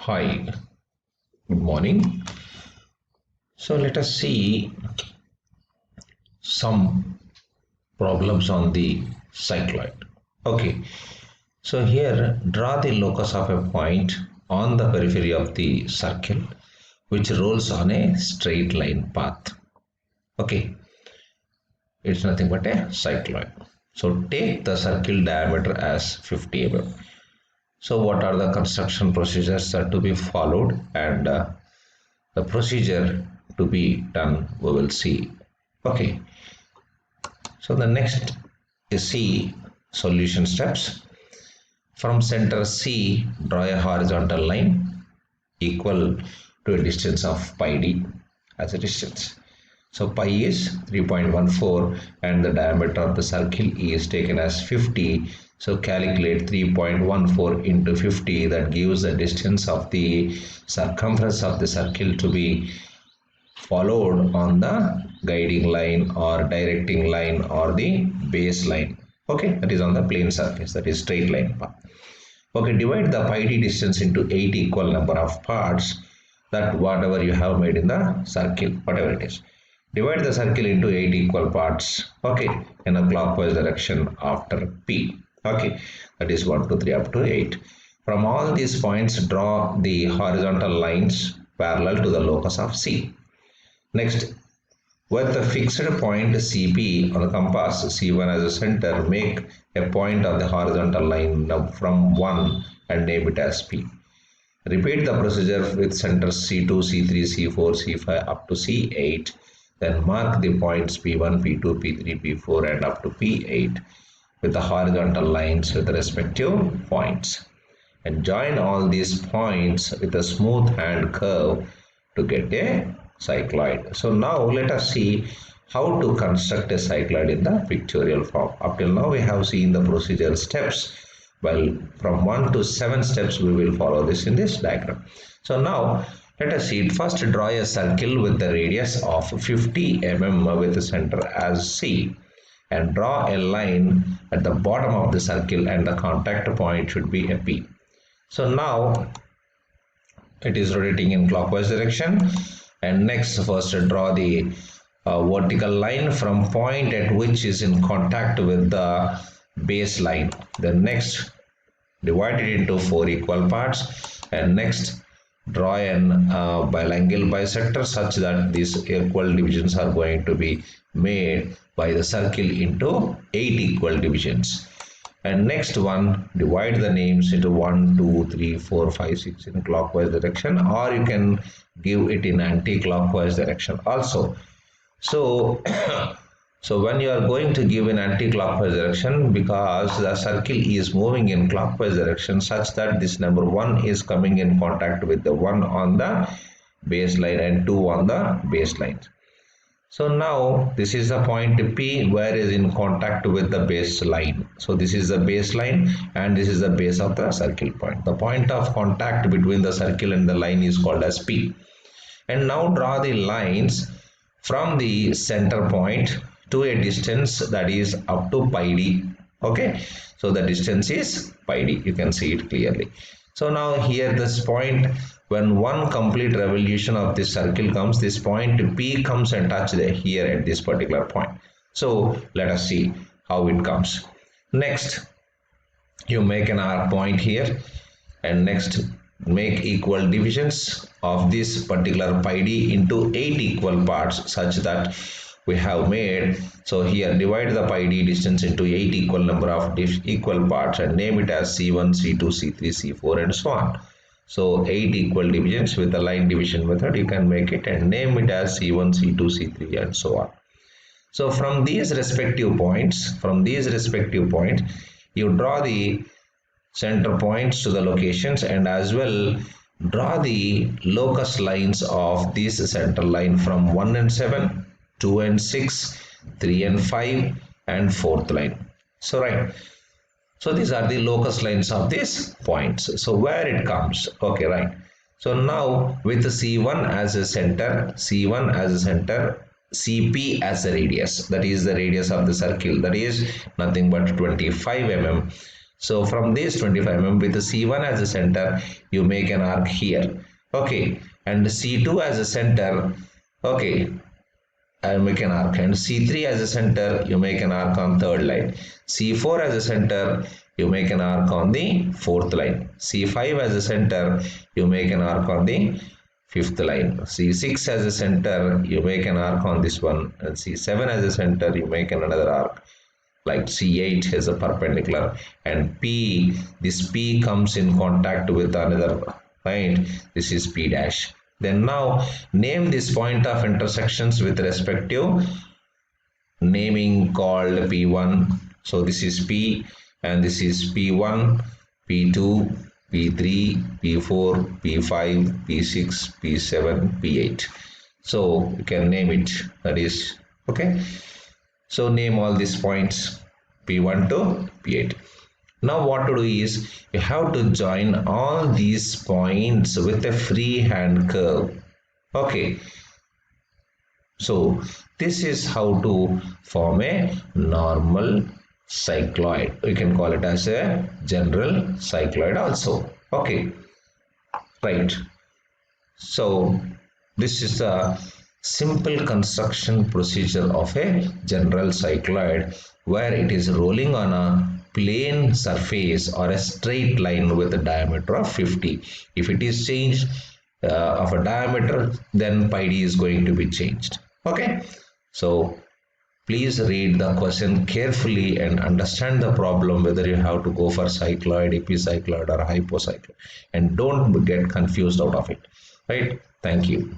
Hi, good morning. So let us see some problems on the cycloid. Okay, so here draw the locus of a point on the periphery of the circle which rolls on a straight line path. Okay, it's nothing but a cycloid. So take the circle diameter as 50 mm. So what are the construction procedures that to be followed and the procedure to be done we will see. Okay, so the next is C, solution steps. From center C, draw a horizontal line equal to a distance of pi d as a distance. So pi is 3.14 and the diameter of the circle is taken as 50. So calculate 3.14 into 50, that gives the distance of the circumference of the circle to be followed on the guiding line or directing line or the base line. Okay, that is on the plane surface, that is straight line path. Okay, divide the pi d distance into 8 equal number of parts, that whatever you have made in the circle, whatever it is. Divide the circle into 8 equal parts, okay, in a clockwise direction after P. Okay, that is 1, 2, 3 up to 8. From all these points, draw the horizontal lines parallel to the locus of C. Next, with the fixed point CP on the compass, C1 as a center, make a point of the horizontal line from 1 and name it as P. Repeat the procedure with centers C2, C3, C4, C5 up to C8. Then mark the points P1, P2, P3, P4 and up to P8 with the horizontal lines with the respective points. And join all these points with a smooth hand curve to get a cycloid. So now let us see how to construct a cycloid in the pictorial form. Up till now we have seen the procedural steps. Well, from 1 to 7 steps we will follow this in this diagram. So now let us see it. First, draw a circle with the radius of 50 mm with the center as C, and draw a line at the bottom of the circle and the contact point should be a P. So now it is rotating in clockwise direction. And next, first draw the vertical line from point at which is in contact with the base line. Then next, divide it into 4 equal parts. And next, draw an biangle bisector such that these equal divisions are going to be made by the circle into 8 equal divisions. And next one, divide the names into 1, 2, 3, 4, 5, 6 in clockwise direction, or you can give it in anti-clockwise direction also. So so when you are going to give in anti-clockwise direction, because the circle is moving in clockwise direction such that this number 1 is coming in contact with the 1 on the baseline and 2 on the baseline. So now this is the point P where is in contact with the baseline. So this is the baseline and this is the base of the circle point. The point of contact between the circle and the line is called as P. And now draw the lines from the center point to a distance that is up to pi d. Okay, so the distance is pi d, you can see it clearly. So now here this point, when one complete revolution of this circle comes, this point P comes and touch here at this particular point. So let us see how it comes. Next, you make an arc point here, and next make equal divisions of this particular pi d into 8 equal parts such that we have made. So here divide the pi d distance into 8 equal number of equal parts and name it as C1, C2, C3, C4 and so on. So 8 equal divisions with the line division method you can make it and name it as C1, C2, C3 and so on. So from these respective points, you draw the center points to the locations and as well draw the locus lines of this center line from 1 and 7, 2 and 6, 3 and 5 and 4th line. So right. So these are the locus lines of these points. So where it comes, okay, right. So now with C1 as a center, CP as a radius, that is the radius of the circle, that is nothing but 25 mm. So from this 25 mm with the C1 as a center, you make an arc here. Okay, and C2 as a center. Okay, I make an arc, and C3 as a center, you make an arc on third line. C4 as a center, you make an arc on the fourth line. C5 as a center, you make an arc on the fifth line. C6 as a center, you make an arc on this one, and C7 as a center, you make another arc. Like C8 is a perpendicular, and P, this P comes in contact with another point. This is P dash. Then now name this point of intersections with respective naming called P1. So this is P, and this is P1, P2, P3, P4, P5, P6, P7, P8. So you can name it. That is okay. So name all these points P1 to P8. Now what to do is you have to join all these points with a freehand curve. Okay. So this is how to form a normal cycloid. We can call it as a general cycloid also. Okay. Right. So this is the simple construction procedure of a general cycloid, where it is rolling on a plane surface or a straight line with a diameter of 50. If it is changed of a diameter, then pi d is going to be changed. Okay, so please read the question carefully and understand the problem, whether you have to go for cycloid, epicycloid or hypocycloid, and don't get confused out of it. Right? Thank you.